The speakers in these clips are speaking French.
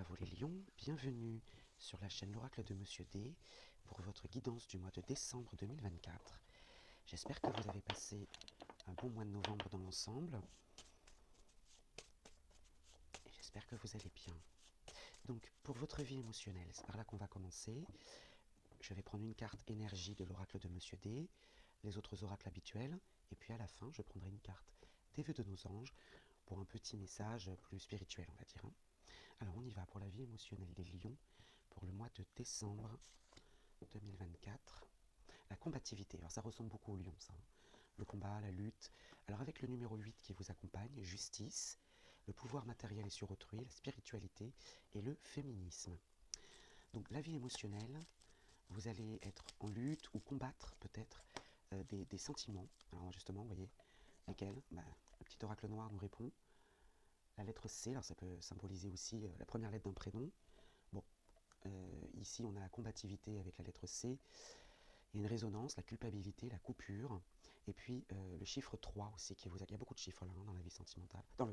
à vous les lions, bienvenue sur la chaîne L'Oracle de Monsieur D pour votre guidance du mois de décembre 2024. J'espère que vous avez passé un bon mois de novembre dans l'ensemble et j'espère que vous allez bien. Donc pour votre vie émotionnelle, c'est par là qu'on va commencer. Je vais prendre une carte énergie de l'Oracle de Monsieur D, les autres oracles habituels, et puis à la fin je prendrai une carte des vœux de nos anges pour un petit message plus spirituel, on va dire. Alors on y va pour la vie émotionnelle des lions pour le mois de décembre 2024. La combativité, alors ça ressemble beaucoup aux lions ça. Le combat, la lutte. Alors avec le numéro 8 qui vous accompagne, justice, le pouvoir matériel et sur autrui, la spiritualité et le féminisme. Donc la vie émotionnelle, vous allez être en lutte ou combattre peut-être des sentiments. Alors justement, vous voyez, lesquels le petit oracle noir nous répond. La lettre C, alors ça peut symboliser aussi la première lettre d'un prénom. Bon, ici on a la combativité avec la lettre C. Il y a une résonance, la culpabilité, la coupure. Et puis le chiffre 3 aussi, il y a beaucoup de chiffres là dans la vie sentimentale, dans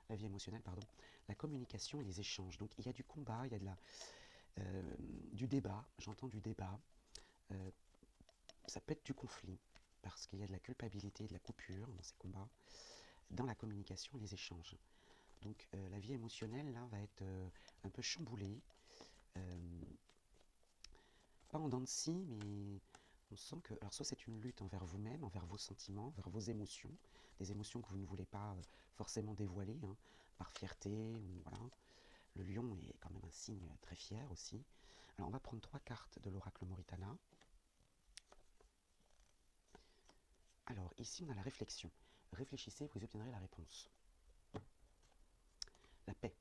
la vie émotionnelle, pardon. La communication et les échanges. Donc il y a du combat, il y a du débat, j'entends du débat. Ça peut être du conflit, parce qu'il y a de la culpabilité et de la coupure dans ces combats, dans la communication et les échanges. Donc la vie émotionnelle là va être un peu chamboulée, pas en dents de scie, mais on sent que, alors soit c'est une lutte envers vous-même, envers vos sentiments, envers vos émotions, des émotions que vous ne voulez pas forcément dévoiler, hein, par fierté, ou voilà. Le lion est quand même un signe très fier aussi. Alors on va prendre 3 cartes de l'oracle Moritana. Alors ici on a la réflexion. Réfléchissez, vous obtiendrez la réponse. La paix,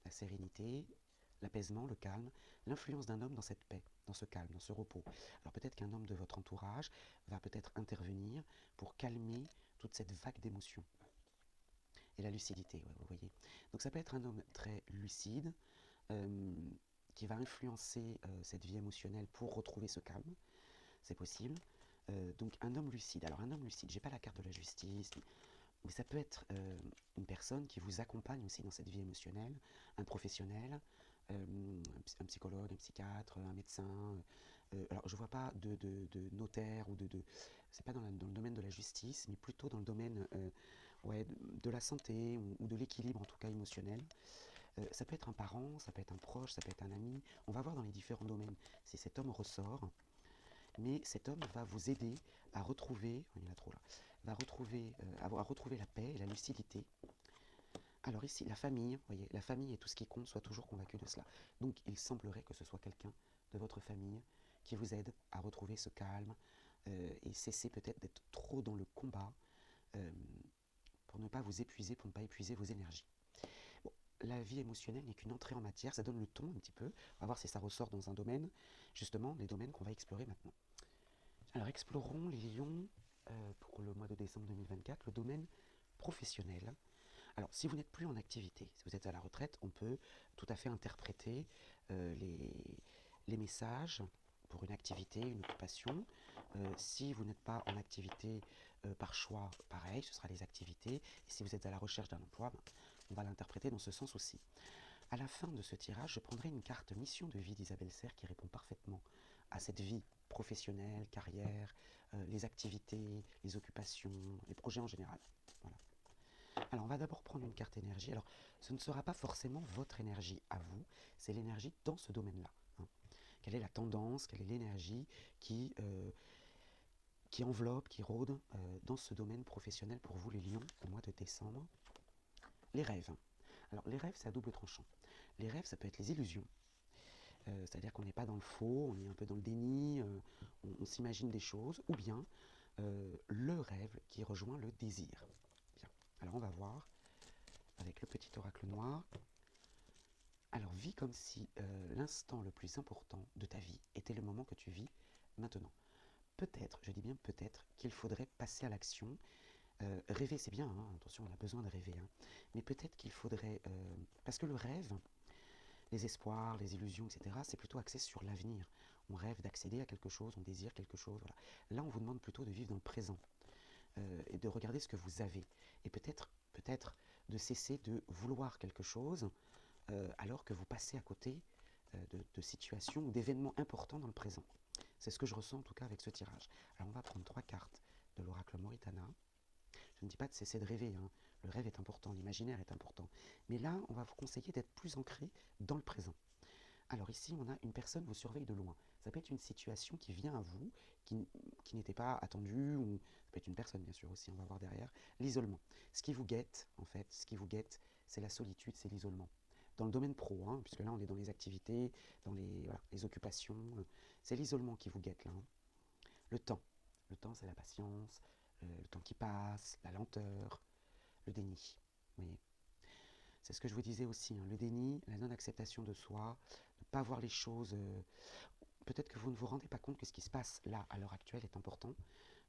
la sérénité, l'apaisement, le calme, l'influence d'un homme dans cette paix, dans ce calme, dans ce repos. Alors peut-être qu'un homme de votre entourage va peut-être intervenir pour calmer toute cette vague d'émotions. Et la lucidité, ouais, vous voyez. Donc ça peut être un homme très lucide, qui va influencer cette vie émotionnelle pour retrouver ce calme, c'est possible. Donc un homme lucide. Alors un homme lucide, j'ai pas la carte de la justice, mais ça peut être une personne qui vous accompagne aussi dans cette vie émotionnelle, un professionnel, un psychologue, un psychiatre, un médecin. Alors je ne vois pas de notaire ou c'est pas dans le domaine de la justice, mais plutôt dans le domaine ouais, de la santé ou de l'équilibre en tout cas émotionnel. Ça peut être un parent, ça peut être un proche, ça peut être un ami. On va voir dans les différents domaines si cet homme ressort. Mais cet homme va vous aider à retrouver, il y en a trop là, va retrouver, à retrouver la paix et la lucidité. Alors ici, la famille, vous voyez, la famille et tout ce qui compte, sois toujours convaincu de cela. Donc il semblerait que ce soit quelqu'un de votre famille qui vous aide à retrouver ce calme et cesser peut-être d'être trop dans le combat pour ne pas vous épuiser, pour ne pas épuiser vos énergies. Bon, la vie émotionnelle n'est qu'une entrée en matière, ça donne le ton un petit peu. On va voir si ça ressort dans un domaine, justement, les domaines qu'on va explorer maintenant. Alors explorons les lions pour le mois de décembre 2024, le domaine professionnel. Alors si vous n'êtes plus en activité, si vous êtes à la retraite, on peut tout à fait interpréter les messages pour une activité, une occupation. Si vous n'êtes pas en activité par choix, pareil, ce sera les activités. Et si vous êtes à la recherche d'un emploi, on va l'interpréter dans ce sens aussi. À la fin de ce tirage, je prendrai une carte mission de vie d'Isabelle Serre qui répond parfaitement à cette vie professionnelle, carrière, les activités, les occupations, les projets en général. Voilà. Alors on va d'abord prendre une carte énergie. Alors ce ne sera pas forcément votre énergie à vous, c'est l'énergie dans ce domaine-là. Hein. Quelle est la tendance, quelle est l'énergie qui enveloppe, qui rôde dans ce domaine professionnel pour vous les lions au mois de décembre? Les rêves. Alors les rêves c'est à double tranchant. Les rêves ça peut être les illusions. C'est-à-dire qu'on n'est pas dans le faux, on est un peu dans le déni, on s'imagine des choses, ou bien le rêve qui rejoint le désir. Bien, alors on va voir avec le petit oracle noir. Alors vis comme si l'instant le plus important de ta vie était le moment que tu vis maintenant. Peut-être, je dis bien peut-être, qu'il faudrait passer à l'action. Rêver c'est bien, hein, attention on a besoin de rêver, hein, mais peut-être qu'il faudrait, parce que le rêve, les espoirs, les illusions, etc., c'est plutôt axé sur l'avenir. On rêve d'accéder à quelque chose, on désire quelque chose. Voilà. Là, on vous demande plutôt de vivre dans le présent et de regarder ce que vous avez. Et peut-être de cesser de vouloir quelque chose alors que vous passez à côté de situations ou d'événements importants dans le présent. C'est ce que je ressens en tout cas avec ce tirage. Alors on va prendre 3 cartes de l'oracle Moritana. Je ne dis pas de cesser de rêver, hein. Le rêve est important, l'imaginaire est important. Mais là, on va vous conseiller d'être plus ancré dans le présent. Alors ici, on a une personne vous surveille de loin. Ça peut être une situation qui vient à vous, qui n'était pas attendue, ou ça peut être une personne bien sûr aussi, on va voir derrière. L'isolement. Ce qui vous guette, en fait, c'est la solitude, c'est l'isolement. Dans le domaine pro, hein, puisque là on est dans les activités, dans les occupations, c'est l'isolement qui vous guette là. Hein. Le temps. Le temps, c'est la patience, le temps qui passe, la lenteur, le déni. Vous voyez. C'est ce que je vous disais aussi, hein, le déni, la non-acceptation de soi, ne pas voir les choses. Peut-être que vous ne vous rendez pas compte que ce qui se passe là, à l'heure actuelle, est important.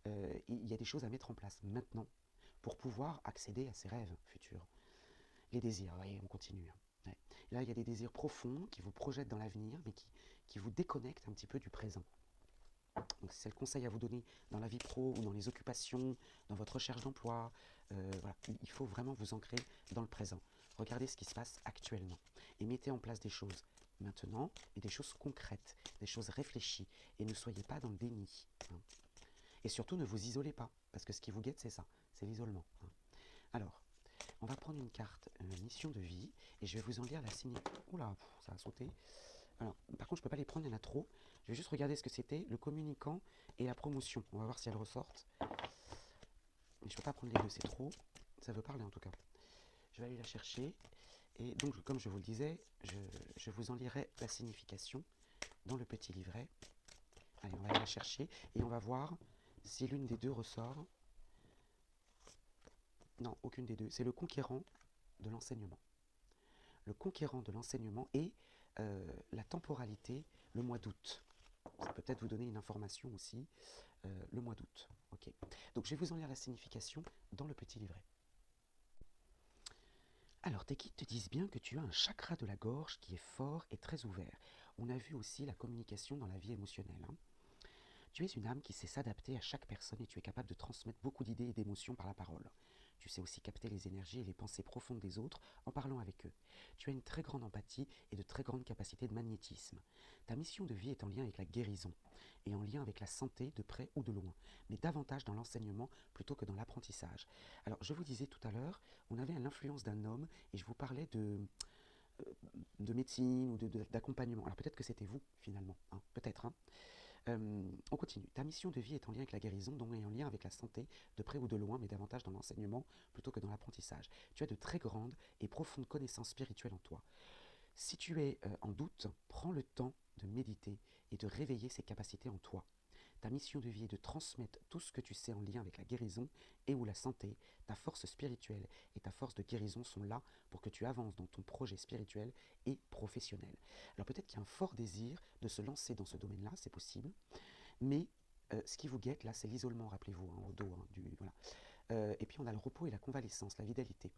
Il y a des choses à mettre en place maintenant pour pouvoir accéder à ses rêves futurs. Les désirs, vous voyez, on continue. Hein. Ouais. Là, il y a des désirs profonds qui vous projettent dans l'avenir, mais qui vous déconnectent un petit peu du présent. Donc c'est le conseil à vous donner dans la vie pro ou dans les occupations, dans votre recherche d'emploi. Voilà. Il faut vraiment vous ancrer dans le présent. Regardez ce qui se passe actuellement et mettez en place des choses maintenant, et des choses concrètes, des choses réfléchies, et ne soyez pas dans le déni. Hein. Et surtout, ne vous isolez pas, parce que ce qui vous guette, c'est ça, c'est l'isolement. Hein. Alors, on va prendre une carte mission de vie, et je vais vous en lire la signature. Oula, ça a sauté. Alors, par contre, je ne peux pas les prendre, il y en a trop. Je vais juste regarder ce que c'était, le communicant et la promotion. On va voir si elles ressortent. Mais je ne peux pas prendre les deux, c'est trop. Ça veut parler en tout cas. Je vais aller la chercher. Et donc, comme je vous le disais, je vous en lirai la signification dans le petit livret. Allez, on va aller la chercher et on va voir si l'une des deux ressort. Non, aucune des deux. C'est le conquérant de l'enseignement. Le conquérant de l'enseignement et la temporalité, le mois d'août. Ça peut peut-être vous donner une information aussi, le mois d'août. Ok. Donc, je vais vous en lire la signification dans le petit livret. Alors, tes guides te disent bien que tu as un chakra de la gorge qui est fort et très ouvert. On a vu aussi la communication dans la vie émotionnelle. Hein. Tu es une âme qui sait s'adapter à chaque personne et tu es capable de transmettre beaucoup d'idées et d'émotions par la parole. Tu sais aussi capter les énergies et les pensées profondes des autres en parlant avec eux. Tu as une très grande empathie et de très grandes capacités de magnétisme. Ta mission de vie est en lien avec la guérison et en lien avec la santé de près ou de loin, mais davantage dans l'enseignement plutôt que dans l'apprentissage. Alors, je vous disais tout à l'heure, on avait l'influence d'un homme et je vous parlais de médecine ou d'accompagnement. Alors peut-être que c'était vous finalement, hein, peut-être. Hein. On continue. Ta mission de vie est en lien avec la guérison, donc est en lien avec la santé, de près ou de loin, mais davantage dans l'enseignement plutôt que dans l'apprentissage. Tu as de très grandes et profondes connaissances spirituelles en toi. Si tu es en doute, prends le temps de méditer et de réveiller ces capacités en toi. Ta mission de vie est de transmettre tout ce que tu sais en lien avec la guérison et ou la santé. Ta force spirituelle et ta force de guérison sont là pour que tu avances dans ton projet spirituel et professionnel. Alors peut-être qu'il y a un fort désir de se lancer dans ce domaine-là, c'est possible, mais ce qui vous guette là, c'est l'isolement, rappelez-vous, hein, au dos. Hein, et puis on a le repos et la convalescence, la vitalité.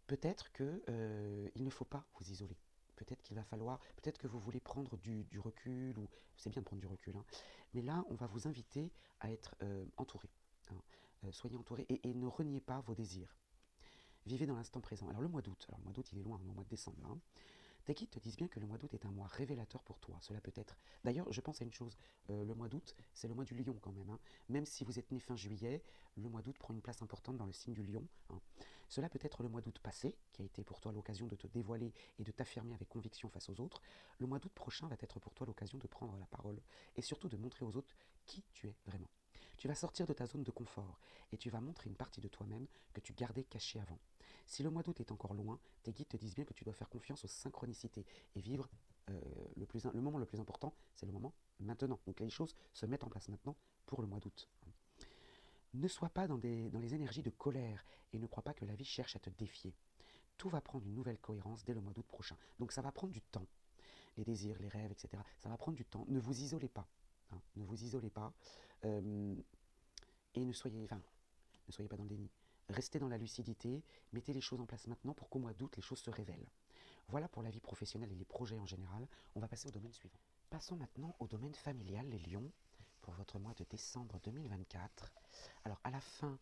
Peut-être qu'il ne faut pas vous isoler. Peut-être qu'il va falloir, peut-être que vous voulez prendre du recul, ou c'est bien de prendre du recul, hein, mais là, on va vous inviter à être entouré. Hein. Soyez entouré et ne reniez pas vos désirs. Vivez dans l'instant présent. Alors le mois d'août, il est loin, au mois de décembre. Hein. Tes guides te disent bien que le mois d'août est un mois révélateur pour toi. Cela peut être. D'ailleurs, je pense à une chose. Le mois d'août, c'est le mois du lion quand même. Hein. Même si vous êtes né fin juillet, le mois d'août prend une place importante dans le signe du lion. Hein. Cela peut être le mois d'août passé, qui a été pour toi l'occasion de te dévoiler et de t'affirmer avec conviction face aux autres. Le mois d'août prochain va être pour toi l'occasion de prendre la parole et surtout de montrer aux autres qui tu es vraiment. Tu vas sortir de ta zone de confort et tu vas montrer une partie de toi-même que tu gardais cachée avant. Si le mois d'août est encore loin, tes guides te disent bien que tu dois faire confiance aux synchronicités et vivre le moment le plus important, c'est le moment maintenant. Donc les choses se mettent en place maintenant pour le mois d'août. Ne sois pas dans les énergies de colère et ne crois pas que la vie cherche à te défier. Tout va prendre une nouvelle cohérence dès le mois d'août prochain. Donc ça va prendre du temps. Les désirs, les rêves, etc. Ça va prendre du temps. Ne vous isolez pas. Hein. Ne vous isolez pas. Et ne soyez pas dans le déni. Restez dans la lucidité, mettez les choses en place maintenant pour qu'au mois d'août, les choses se révèlent. Voilà pour la vie professionnelle et les projets en général. On va passer au domaine suivant. Passons maintenant au domaine familial, les lions, pour votre mois de décembre 2024. Alors, à la fin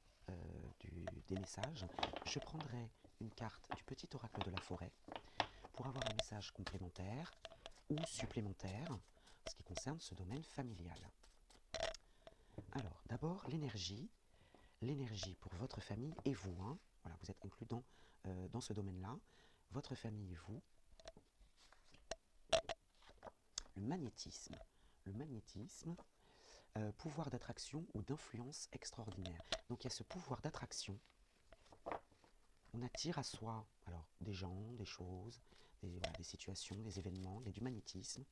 des messages, je prendrai une carte du petit oracle de la forêt pour avoir un message complémentaire ou supplémentaire en ce qui concerne ce domaine familial. Alors, d'abord, l'énergie. L'énergie pour votre famille et vous. Hein. Voilà, vous êtes inclus dans ce domaine-là. Votre famille et vous. Le magnétisme. Le magnétisme, pouvoir d'attraction ou d'influence extraordinaire. Donc il y a ce pouvoir d'attraction. On attire à soi alors, des gens, des choses, des situations, des événements. Il y a du magnétisme.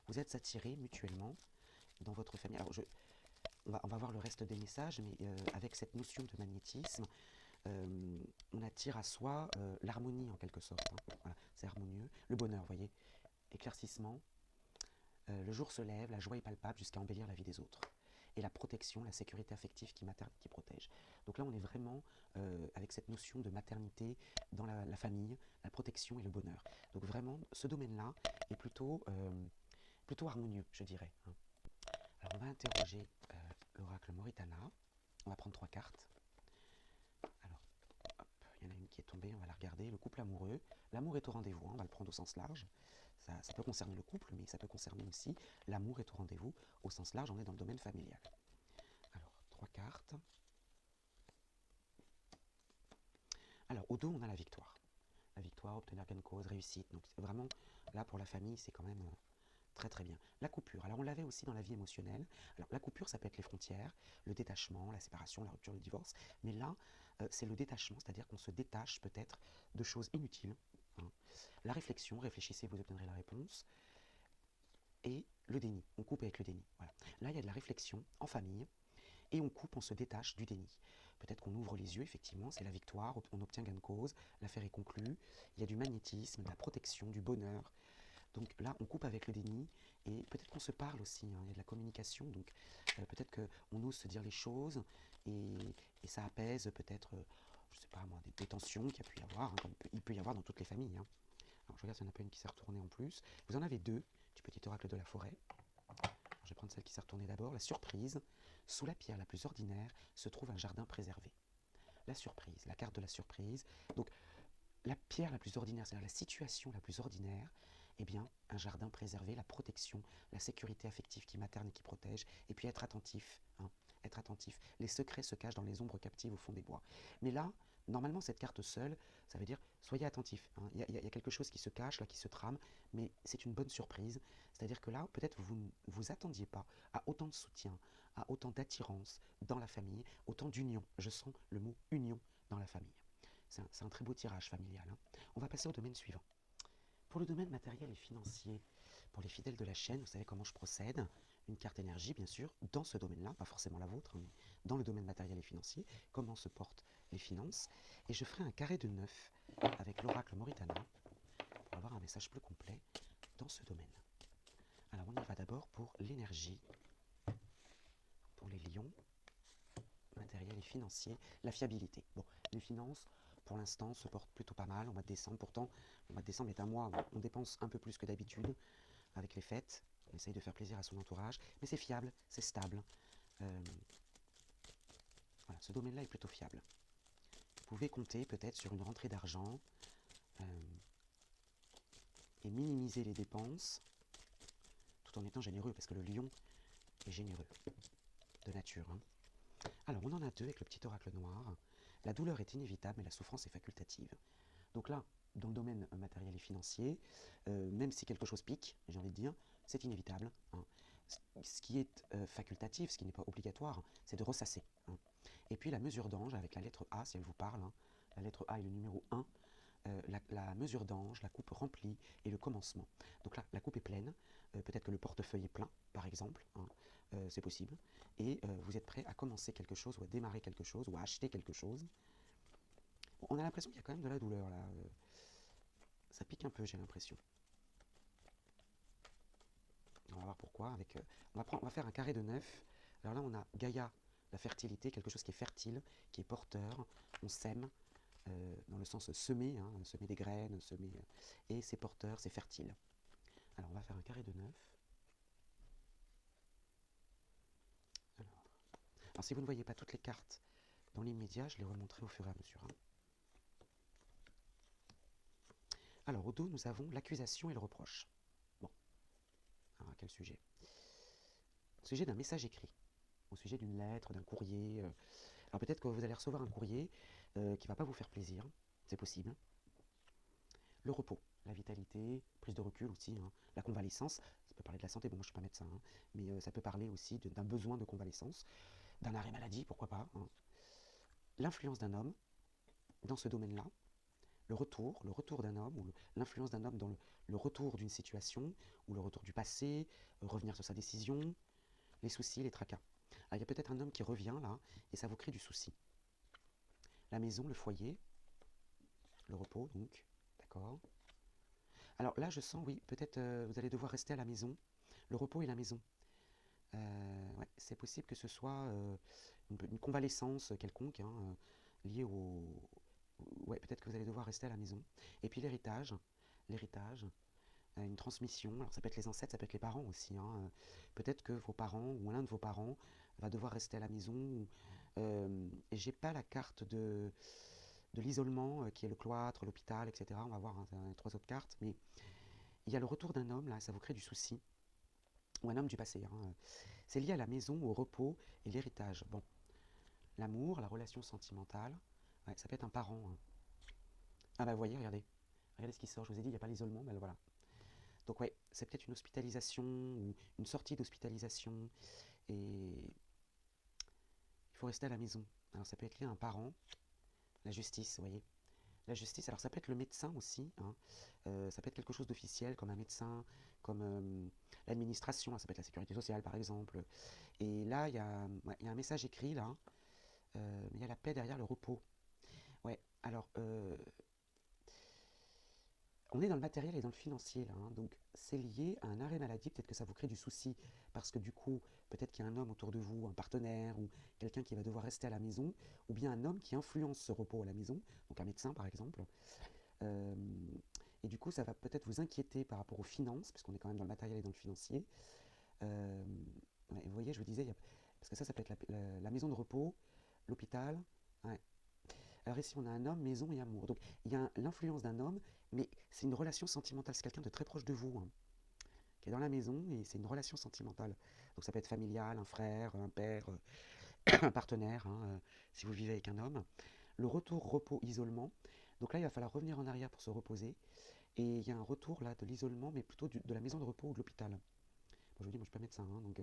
Vous êtes attirés mutuellement dans votre famille. Alors on va voir le reste des messages, mais avec cette notion de magnétisme, on attire à soi l'harmonie en quelque sorte. Hein. Voilà, c'est harmonieux. Le bonheur, vous voyez, éclaircissement. Le jour se lève, la joie est palpable jusqu'à embellir la vie des autres. Et la protection, la sécurité affective qui materne, qui protège. Donc là, on est vraiment avec cette notion de maternité dans la famille, la protection et le bonheur. Donc vraiment, ce domaine-là est plutôt harmonieux, je dirais. Hein. Alors on va interroger l'oracle Moritana. On va prendre 3 cartes. Alors, hop, il y en a une qui est tombée, on va la regarder. Le couple amoureux. L'amour est au rendez-vous, hein, on va le prendre au sens large. Ça peut concerner le couple, mais ça peut concerner aussi l'amour est au rendez-vous. Au sens large, on est dans le domaine familial. Alors, 3 cartes. Alors, au dos, on a la victoire. La victoire, obtenir gain de cause, réussite. Donc, vraiment, là, pour la famille, c'est quand même très très bien. La coupure. Alors, on l'avait aussi dans la vie émotionnelle. Alors, la coupure, ça peut être les frontières, le détachement, la séparation, la rupture, le divorce. Mais là, c'est le détachement, c'est-à-dire qu'on se détache peut-être de choses inutiles. Hein. La réflexion, réfléchissez, vous obtiendrez la réponse. Et le déni, on coupe avec le déni. Voilà. Là, il y a de la réflexion en famille, et on coupe, on se détache du déni. Peut-être qu'on ouvre les yeux, effectivement, c'est la victoire, on obtient gain de cause, l'affaire est conclue, il y a du magnétisme, de la protection, du bonheur. Donc là, on coupe avec le déni, et peut-être qu'on se parle aussi, hein, il y a de la communication, donc peut-être qu'on ose se dire les choses, et ça apaise peut-être, je ne sais pas moi, des tensions qu'il y a pu y avoir, hein, comme il peut y avoir dans toutes les familles. Hein. Alors je regarde s'il n'y en a pas une qui s'est retournée en plus. Vous en avez 2, du petit oracle de la forêt. Alors, je vais prendre celle qui s'est retournée d'abord. La surprise. Sous la pierre la plus ordinaire se trouve un jardin préservé. La surprise, la carte de la surprise. Donc la pierre la plus ordinaire, c'est-à-dire la situation la plus ordinaire, eh bien, un jardin préservé, la protection, la sécurité affective qui materne et qui protège, et puis être attentif. Hein, être attentif. Les secrets se cachent dans les ombres captives au fond des bois. Mais là, normalement, cette carte seule, ça veut dire soyez attentif. Hein. Il y a quelque chose qui se cache, là, qui se trame, mais c'est une bonne surprise. C'est-à-dire que là, peut-être vous ne vous attendiez pas à autant de soutien, à autant d'attirance dans la famille, autant d'union. Je sens le mot union dans la famille. C'est un très beau tirage familial. Hein. On va passer au domaine suivant. Pour le domaine matériel et financier, pour les fidèles de la chaîne, vous savez comment je procède. Une carte énergie, bien sûr, dans ce domaine-là, pas forcément la vôtre, mais dans le domaine matériel et financier, comment se portent les finances. Et je ferai un carré de 9 avec l'oracle Moritana pour avoir un message plus complet dans ce domaine. Alors on y va d'abord pour l'énergie, pour les lions, matériel et financier, la fiabilité. Bon, les finances, pour l'instant, se portent plutôt pas mal au mois de décembre. Pourtant, le mois de décembre est un mois où on dépense un peu plus que d'habitude avec les fêtes. On essaye de faire plaisir à son entourage, mais c'est fiable, c'est stable. Voilà, ce domaine-là est plutôt fiable. Vous pouvez compter peut-être sur une rentrée d'argent et minimiser les dépenses tout en étant généreux, parce que le lion est généreux de nature. Hein. Alors, on en a 2 avec le petit oracle noir. La douleur est inévitable, mais la souffrance est facultative. Donc là, dans le domaine matériel et financier, même si quelque chose pique, j'ai envie de dire, c'est inévitable. Hein. Ce qui est facultatif, ce qui n'est pas obligatoire, c'est de ressasser. Hein. Et puis la mesure d'ange avec la lettre A, si elle vous parle, hein, la lettre A est le numéro 1, la mesure d'ange, la coupe remplie et le commencement. Donc là, la coupe est pleine, peut-être que le portefeuille est plein, par exemple, hein, c'est possible, et vous êtes prêt à commencer quelque chose, ou à démarrer quelque chose, ou à acheter quelque chose. Bon, on a l'impression qu'il y a quand même de la douleur, là. Ça pique un peu, j'ai l'impression. On va voir pourquoi. On va faire un carré de 9. Alors là, on a Gaïa, la fertilité, quelque chose qui est fertile, qui est porteur. On sème, dans le sens semer, hein, semer des graines, et c'est porteur, c'est fertile. Alors, on va faire un carré de 9. Alors si vous ne voyez pas toutes les cartes dans l'immédiat, je les remonterai au fur et à mesure. Hein. Alors, au dos, nous avons l'accusation et le reproche. Bon, alors, quel sujet? Au sujet d'un message écrit, au sujet d'une lettre, d'un courrier. Alors, peut-être que vous allez recevoir un courrier qui ne va pas vous faire plaisir, c'est possible. Le repos, la vitalité, prise de recul aussi, hein, la convalescence, ça peut parler de la santé, bon moi je ne suis pas médecin, hein, mais ça peut parler aussi d'un besoin de convalescence, d'un arrêt maladie, pourquoi pas. Hein. L'influence d'un homme dans ce domaine-là, le retour d'un homme, ou l'influence d'un homme dans le retour d'une situation, ou le retour du passé, revenir sur sa décision, les soucis, les tracas. Alors, il y a peut-être un homme qui revient là, et ça vous crée du souci. La maison, le foyer, le repos donc, d'accord. Alors là, je sens, oui, peut-être vous allez devoir rester à la maison, le repos et la maison. Ouais, c'est possible que ce soit une convalescence quelconque, hein, liée au... Ouais, peut-être que vous allez devoir rester à la maison. Et puis l'héritage, une transmission. Alors ça peut être les ancêtres, ça peut être les parents aussi. Hein. Peut-être que vos parents ou l'un de vos parents va devoir rester à la maison. Et j'ai pas la carte de l'isolement qui est le cloître, l'hôpital, etc. On va voir hein, les trois autres cartes. Mais il y a le retour d'un homme, là, ça vous crée du souci. Ou un homme du passé. Hein. C'est lié à la maison, au repos et l'héritage. Bon, l'amour, la relation sentimentale, ouais, ça peut être un parent. Hein. Ah bah vous voyez, regardez. Regardez ce qui sort. Je vous ai dit, il n'y a pas l'isolement, mais voilà. Donc ouais, c'est peut-être une hospitalisation ou une sortie d'hospitalisation. Et il faut rester à la maison. Alors ça peut être lié à un parent, la justice, vous voyez. La justice, alors ça peut être le médecin aussi. Hein. Ça peut être quelque chose d'officiel, comme un médecin, comme l'administration. Ça peut être la sécurité sociale, par exemple. Et là, ouais, y a un message écrit, là. Mais il y a la paix derrière le repos. Ouais, alors, on est dans le matériel et dans le financier, là. Hein, donc, c'est lié à un arrêt maladie. Peut-être que ça vous crée du souci. Parce que du coup, peut-être qu'il y a un homme autour de vous, un partenaire, ou quelqu'un qui va devoir rester à la maison, ou bien un homme qui influence ce repos à la maison, donc un médecin, par exemple. Euh, et du coup, ça va peut-être vous inquiéter par rapport aux finances, puisqu'on est quand même dans le matériel et dans le financier. Ouais, vous voyez, je vous disais, parce que ça peut être la maison de repos, l'hôpital. Ouais. Alors ici, on a un homme, maison et amour. Donc il y a l'influence d'un homme, mais c'est une relation sentimentale. C'est quelqu'un de très proche de vous, hein, qui est dans la maison, et c'est une relation sentimentale. Donc ça peut être familial, un frère, un père, un partenaire, hein, si vous vivez avec un homme. Le retour, repos, isolement. Donc là, il va falloir revenir en arrière pour se reposer. Et il y a un retour là de l'isolement, mais plutôt de la maison de repos ou de l'hôpital. Bon, je vous dis, moi je suis pas médecin, hein, donc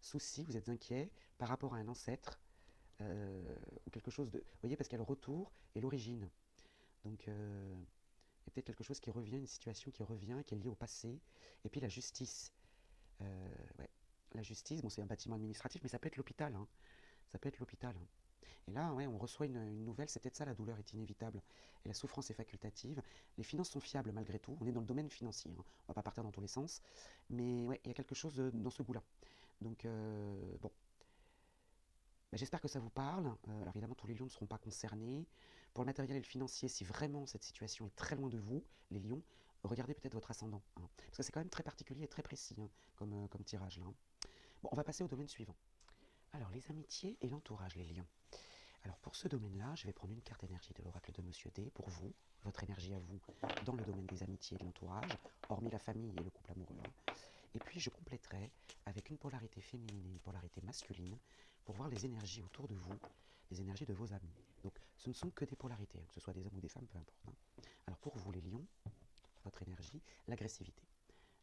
souci, vous êtes inquiet par rapport à un ancêtre ou quelque chose de... Vous voyez, parce qu'il y a le retour et l'origine. Donc, il y a peut-être quelque chose qui revient, une situation qui revient, qui est liée au passé. Et puis la justice. Ouais. La justice, bon, c'est un bâtiment administratif, mais ça peut être l'hôpital. Hein. Ça peut être l'hôpital. Hein. Et là, ouais, on reçoit une nouvelle, c'est peut-être ça, la douleur est inévitable. Et la souffrance est facultative. Les finances sont fiables malgré tout. On est dans le domaine financier. Hein. On va pas partir dans tous les sens. Mais ouais, il y a quelque chose dans ce goût-là. Donc, bon. Bah, j'espère que ça vous parle. Alors évidemment, tous les lions ne seront pas concernés. Pour le matériel et le financier, si vraiment cette situation est très loin de vous, les lions, regardez peut-être votre ascendant. Hein. Parce que c'est quand même très particulier et très précis hein, comme tirage là. Hein. Bon, on va passer au domaine suivant. Alors, les amitiés et l'entourage, les lions. Alors, pour ce domaine-là, je vais prendre une carte énergie de l'oracle de Monsieur D pour vous, votre énergie à vous, dans le domaine des amitiés et de l'entourage, hormis la famille et le couple amoureux. Hein. Et puis, je compléterai avec une polarité féminine et une polarité masculine pour voir les énergies autour de vous, les énergies de vos amis. Donc, ce ne sont que des polarités, hein, que ce soit des hommes ou des femmes, peu importe. Hein. Alors, pour vous, les lions, votre énergie, l'agressivité.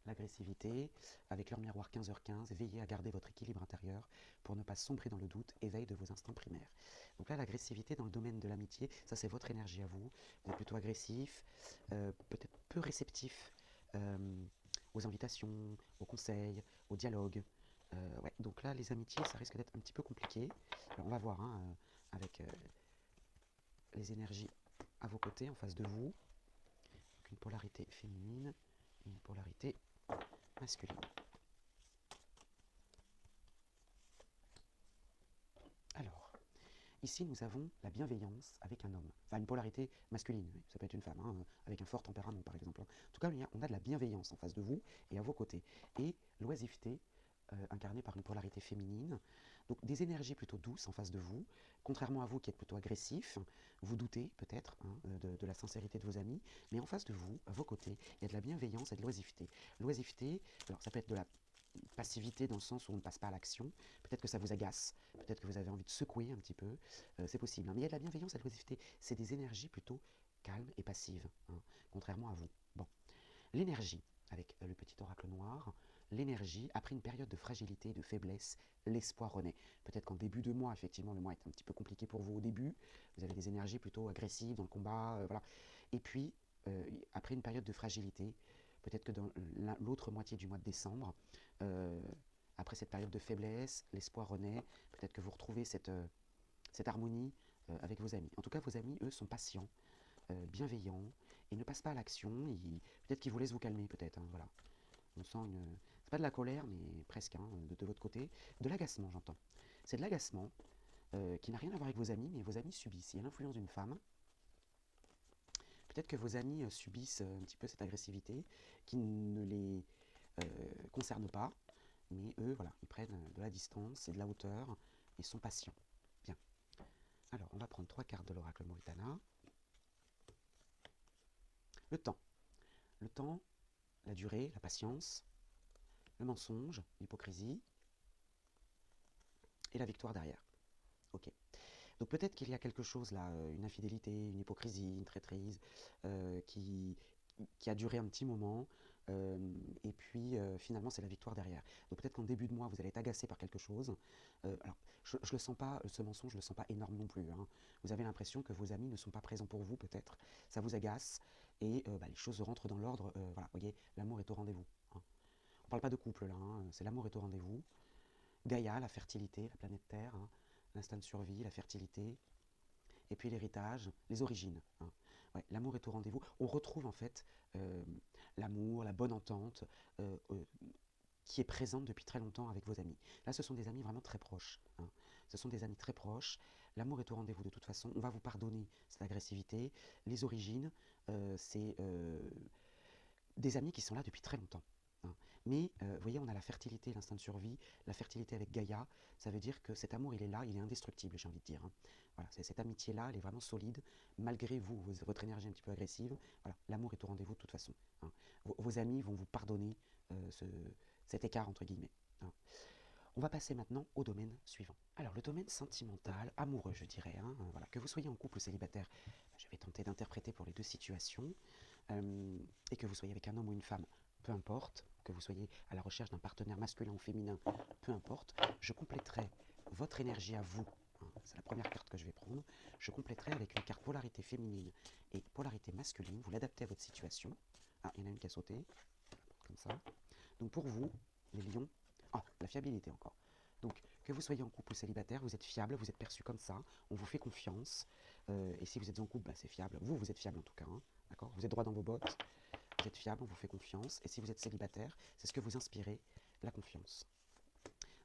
L'agressivité, avec leur miroir 15h15, veillez à garder votre équilibre intérieur pour ne pas sombrer dans le doute, éveil de vos instincts primaires. Donc là, l'agressivité dans le domaine de l'amitié, ça c'est votre énergie à vous. Vous êtes plutôt agressif, peut-être peu réceptif aux invitations, aux conseils, au dialogue. Ouais, donc là, les amitiés, ça risque d'être un petit peu compliqué. Alors, on va voir hein, avec les énergies à vos côtés, en face de vous. Donc, une polarité féminine et une polarité masculine. Alors, ici nous avons la bienveillance avec un homme, enfin une polarité masculine, oui, ça peut être une femme, hein, avec un fort tempérament par exemple. En tout cas, on a de la bienveillance en face de vous et à vos côtés. Et l'oisiveté, incarnée par une polarité féminine. Donc des énergies plutôt douces en face de vous, contrairement à vous qui êtes plutôt agressif, vous doutez peut-être de la sincérité de vos amis, mais en face de vous, à vos côtés, il y a de la bienveillance et de l'oisiveté. L'oisiveté, alors ça peut être de la passivité dans le sens où on ne passe pas à l'action, peut-être que ça vous agace, peut-être que vous avez envie de secouer un petit peu, c'est possible, hein. Mais il y a de la bienveillance et de l'oisiveté, c'est des énergies plutôt calmes et passives, hein, contrairement à vous. Bon, l'énergie, avec le petit oracle noir, l'énergie, après une période de fragilité et de faiblesse, l'espoir renaît. Peut-être qu'en début de mois, effectivement, le mois est un petit peu compliqué pour vous au début, vous avez des énergies plutôt agressives dans le combat, voilà. Et puis, après une période de fragilité, peut-être que dans l'autre moitié du mois de décembre, euh, après cette période de faiblesse, l'espoir renaît, peut-être que vous retrouvez cette harmonie avec vos amis. En tout cas, vos amis, eux, sont patients, bienveillants, et ne passent pas à l'action, peut-être qu'ils vous laissent vous calmer, peut-être, hein, voilà. On sent une... C'est pas de la colère, mais presque, hein, de votre côté. De l'agacement, j'entends. C'est de l'agacement qui n'a rien à voir avec vos amis, mais vos amis subissent. Il y a l'influence d'une femme. Peut-être que vos amis subissent un petit peu cette agressivité qui ne les concerne pas, mais eux, voilà, ils prennent de la distance et de la hauteur et sont patients. Bien. Alors, on va prendre 3 cartes de l'oracle Moritana. Le temps. Le temps, la durée, la patience, le mensonge, l'hypocrisie et la victoire derrière. Ok. Donc peut-être qu'il y a quelque chose là, une infidélité, une hypocrisie, une traîtrise, qui a duré un petit moment, et puis finalement c'est la victoire derrière. Donc peut-être qu'en début de mois vous allez être agacé par quelque chose. Alors je le sens pas, ce mensonge je le sens pas énorme non plus, hein. Vous avez l'impression que vos amis ne sont pas présents pour vous peut-être, ça vous agace, et les choses rentrent dans l'ordre, voilà, vous voyez, l'amour est au rendez-vous, hein. On parle pas de couple là, hein, c'est l'amour est au rendez-vous. Gaïa, la fertilité, la planète Terre, hein, l'instinct de survie, la fertilité, et puis l'héritage, les origines, hein. Ouais, l'amour est au rendez-vous. On retrouve en fait l'amour, la bonne entente qui est présente depuis très longtemps avec vos amis. Là, ce sont des amis vraiment très proches, hein. Ce sont des amis très proches. L'amour est au rendez-vous de toute façon. On va vous pardonner cette agressivité. Les origines, c'est des amis qui sont là depuis très longtemps, hein. Mais vous voyez, on a la fertilité, l'instinct de survie, la fertilité avec Gaïa, ça veut dire que cet amour, il est là, il est indestructible, j'ai envie de dire, hein. Voilà, cette amitié-là, elle est vraiment solide, malgré vous, votre énergie un petit peu agressive. Voilà, l'amour est au rendez-vous de toute façon, hein. Vos amis vont vous pardonner cet écart, entre guillemets, hein. On va passer maintenant au domaine suivant. Alors, le domaine sentimental, amoureux, je dirais, hein, voilà, que vous soyez en couple ou célibataire, je vais tenter d'interpréter pour les deux situations. Et que vous soyez avec un homme ou une femme, peu importe, que vous soyez à la recherche d'un partenaire masculin ou féminin, peu importe, je compléterai votre énergie à vous, hein, c'est la première carte que je vais prendre, je compléterai avec une carte polarité féminine et polarité masculine, vous l'adaptez à votre situation. Ah, il y en a une qui a sauté, comme ça. Donc pour vous, les lions, ah, la fiabilité encore. Donc, que vous soyez en couple ou célibataire, vous êtes fiable, vous êtes perçu comme ça, on vous fait confiance. Et si vous êtes en couple, c'est fiable. Vous êtes fiable en tout cas, hein, d'accord. Vous êtes droit dans vos bottes, vous êtes fiable, on vous fait confiance. Et si vous êtes célibataire, c'est ce que vous inspirez, la confiance.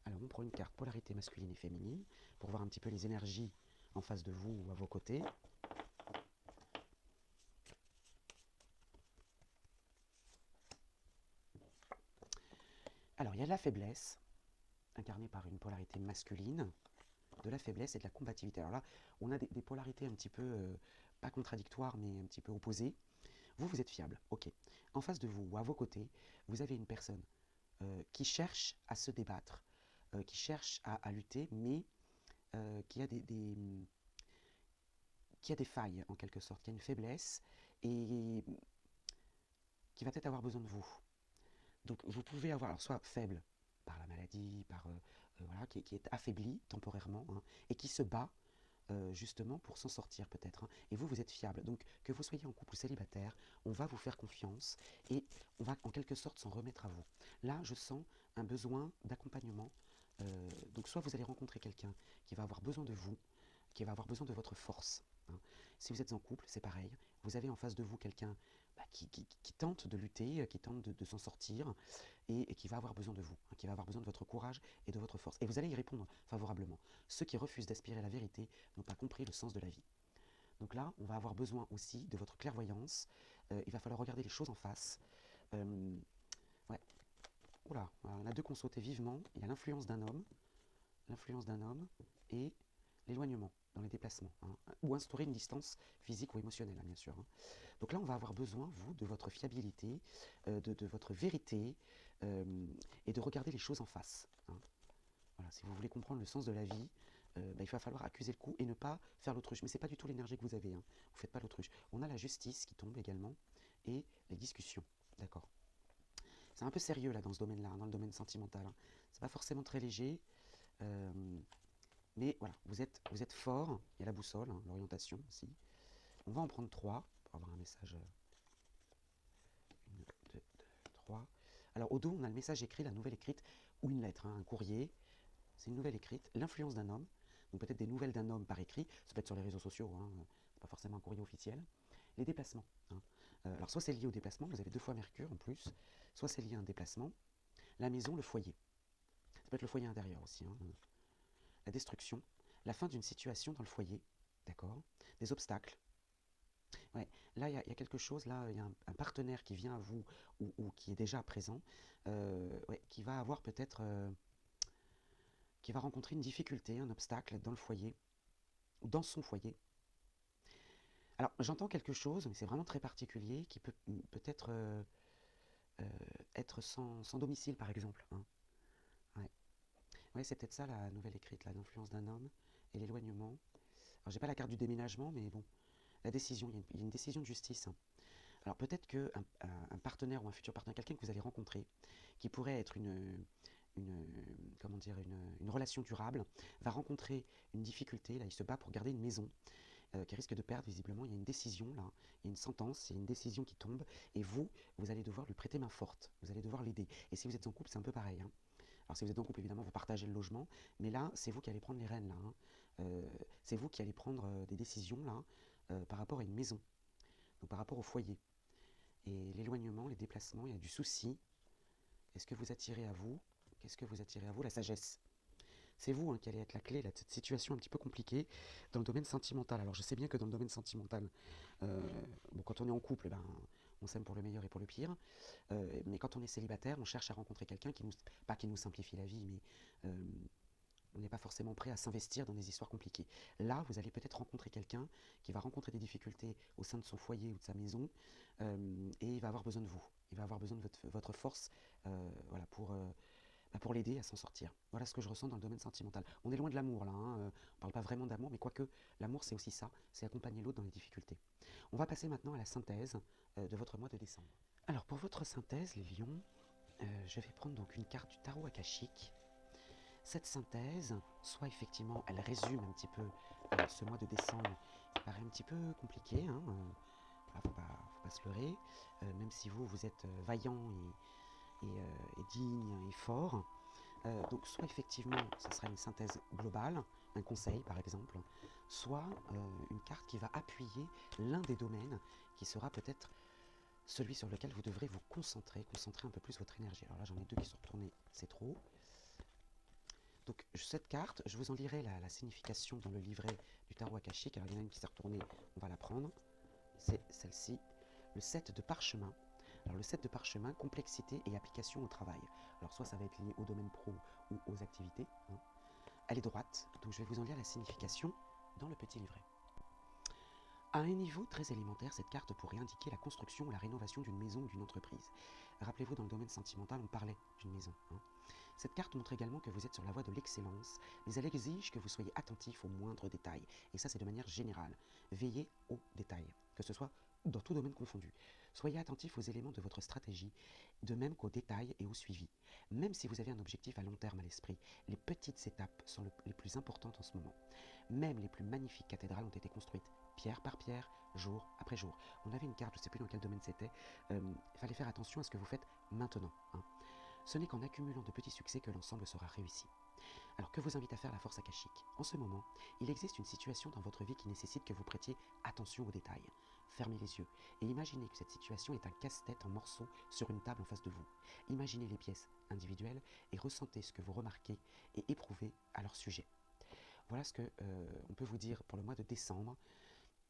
Alors, on prend une carte polarité masculine et féminine pour voir un petit peu les énergies en face de vous ou à vos côtés. Alors, il y a de la faiblesse, incarnée par une polarité masculine, de la faiblesse et de la combativité. Alors là, on a des polarités un petit peu, pas contradictoires, mais un petit peu opposées. Vous êtes fiable, ok. En face de vous ou à vos côtés, vous avez une personne qui cherche à se débattre, qui cherche à lutter, mais qui a qui a des failles en quelque sorte, qui a une faiblesse et qui va peut-être avoir besoin de vous. Donc vous pouvez avoir, alors soit faible par la maladie, voilà, qui est affaibli temporairement, hein, et qui se bat justement pour s'en sortir peut-être, hein. Et vous êtes fiable. Donc que vous soyez en couple ou célibataire, on va vous faire confiance et on va en quelque sorte s'en remettre à vous. Là, je sens un besoin d'accompagnement. Donc soit vous allez rencontrer quelqu'un qui va avoir besoin de vous, qui va avoir besoin de votre force, hein. Si vous êtes en couple, c'est pareil. Vous avez en face de vous quelqu'un qui tente de lutter, qui tente de s'en sortir et qui va avoir besoin de vous, hein, qui va avoir besoin de votre courage et de votre force. Et vous allez y répondre favorablement. Ceux qui refusent d'aspirer la vérité n'ont pas compris le sens de la vie. Donc là, on va avoir besoin aussi de votre clairvoyance. Il va falloir regarder les choses en face. Ouais. Oula, on a deux qui ont sauté vivement. Il y a l'influence d'un homme. l'influence d'un homme et l'éloignement dans les déplacements, hein, ou instaurer une distance physique ou émotionnelle, hein, bien sûr. Hein. Donc là, on va avoir besoin, vous, de votre fiabilité, de votre vérité, et de regarder les choses en face. Hein. Voilà, si vous voulez comprendre le sens de la vie, il va falloir accuser le coup et ne pas faire l'autruche. Mais ce n'est pas du tout l'énergie que vous avez. Hein. Vous ne faites pas l'autruche. On a la justice qui tombe également et les discussions. D'accord. C'est un peu sérieux là dans ce domaine-là, hein, dans le domaine sentimental. Hein. C'est pas forcément très léger. Mais voilà, vous êtes fort. Il y a la boussole, hein, l'orientation aussi. On va en prendre 3 pour avoir un message. 1, 2, 3. Alors au dos, on a le message écrit, la nouvelle écrite, ou une lettre, hein, un courrier. C'est une nouvelle écrite, l'influence d'un homme, donc peut-être des nouvelles d'un homme par écrit, ça peut être sur les réseaux sociaux, hein, pas forcément un courrier officiel. Les déplacements. Hein. Alors soit c'est lié au déplacement, vous avez 2 fois Mercure en plus, soit c'est lié à un déplacement. La maison, le foyer. Ça peut être le foyer intérieur aussi. Hein. La destruction, la fin d'une situation dans le foyer, d'accord. Des obstacles. Ouais. Là, il y a quelque chose, là, il y a un partenaire qui vient à vous ou qui est déjà présent, ouais, qui va avoir peut-être... qui va rencontrer une difficulté, un obstacle dans le foyer, ou dans son foyer. Alors, j'entends quelque chose, mais c'est vraiment très particulier, qui peut peut-être être sans domicile, par exemple. Hein. Ouais. Ouais, c'est peut-être ça, la nouvelle écrite, l'influence d'un homme et l'éloignement. Alors, j'ai pas la carte du déménagement, mais bon, la décision, il y a une décision de justice. Hein. Alors, peut-être qu'un un partenaire ou un futur partenaire, quelqu'un que vous allez rencontrer, qui pourrait être une, comment dire, une relation durable, va rencontrer une difficulté, là, il se bat pour garder une maison, qui risque de perdre visiblement, il y a une décision là, il y a une sentence, il y a une décision qui tombe, et vous allez devoir lui prêter main forte, vous allez devoir l'aider. Et si vous êtes en couple, c'est un peu pareil. Hein. Alors si vous êtes en couple, évidemment, vous partagez le logement, mais là, c'est vous qui allez prendre les rênes là. Hein. C'est vous qui allez prendre des décisions là, par rapport à une maison, donc par rapport au foyer. Et l'éloignement, les déplacements, il y a du souci. Est-ce que vous attirez à vous? Qu'est-ce que vous attirez à vous? La sagesse. C'est vous, hein, qui allez être la clé là, de cette situation un petit peu compliquée dans le domaine sentimental. Alors je sais bien que dans le domaine sentimental, bon, quand on est en couple, ben, on s'aime pour le meilleur et pour le pire. Mais quand on est célibataire, on cherche à rencontrer quelqu'un qui nous, pas qui nous simplifie la vie, mais on n'est pas forcément prêt à s'investir dans des histoires compliquées. Là, vous allez peut-être rencontrer quelqu'un qui va rencontrer des difficultés au sein de son foyer ou de sa maison, et il va avoir besoin de vous. Il va avoir besoin de votre force, voilà, pour l'aider à s'en sortir. Voilà ce que je ressens dans le domaine sentimental. On est loin de l'amour là, hein, on ne parle pas vraiment d'amour, mais quoique l'amour c'est aussi ça, c'est accompagner l'autre dans les difficultés. On va passer maintenant à la synthèse de votre mois de décembre. Alors pour votre synthèse, les lions, je vais prendre donc une carte du tarot akashique. Cette synthèse, soit effectivement elle résume un petit peu ce mois de décembre qui paraît un petit peu compliqué, hein, faut pas se leurrer, même si vous êtes vaillant et digne et fort. Donc soit effectivement, ça sera une synthèse globale, un conseil par exemple, soit une carte qui va appuyer l'un des domaines qui sera peut-être celui sur lequel vous devrez vous concentrer un peu plus votre énergie. Alors là, j'en ai 2 qui sont retournés, c'est trop. Donc cette carte, je vous en lirai la signification dans le livret du tarot akashique. Alors il y en a une qui s'est retournée, on va la prendre. C'est celle-ci, le 7 de parchemin. Alors le 7 de parchemin, complexité et application au travail. Alors soit ça va être lié au domaine pro ou aux activités. Hein. Elle est droite, donc je vais vous en lire la signification dans le petit livret. À un niveau très élémentaire, cette carte pourrait indiquer la construction ou la rénovation d'une maison ou d'une entreprise. Rappelez-vous, dans le domaine sentimental, on parlait d'une maison. Hein. Cette carte montre également que vous êtes sur la voie de l'excellence, mais elle exige que vous soyez attentif aux moindres détails. Et ça, c'est de manière générale. Veillez aux détails, que ce soit dans tout domaine confondu. Soyez attentif aux éléments de votre stratégie, de même qu'aux détails et au suivi. Même si vous avez un objectif à long terme à l'esprit, les petites étapes sont les plus importantes en ce moment. Même les plus magnifiques cathédrales ont été construites pierre par pierre, jour après jour. On avait une carte, je ne sais plus dans quel domaine c'était, il fallait faire attention à ce que vous faites maintenant. Hein. Ce n'est qu'en accumulant de petits succès que l'ensemble sera réussi. Alors que vous invite à faire la force akashique? En ce moment, il existe une situation dans votre vie qui nécessite que vous prêtiez attention aux détails. Fermez les yeux et imaginez que cette situation est un casse-tête en morceaux sur une table en face de vous. Imaginez les pièces individuelles et ressentez ce que vous remarquez et éprouvez à leur sujet. Voilà ce que on peut vous dire pour le mois de décembre.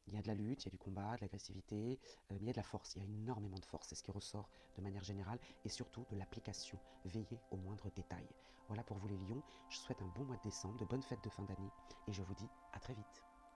Il y a de la lutte, il y a du combat, de l'agressivité, mais il y a de la force, il y a énormément de force, c'est ce qui ressort de manière générale, et surtout de l'application, veillez aux moindres détails. Voilà pour vous les lions, je vous souhaite un bon mois de décembre, de bonnes fêtes de fin d'année, et je vous dis à très vite.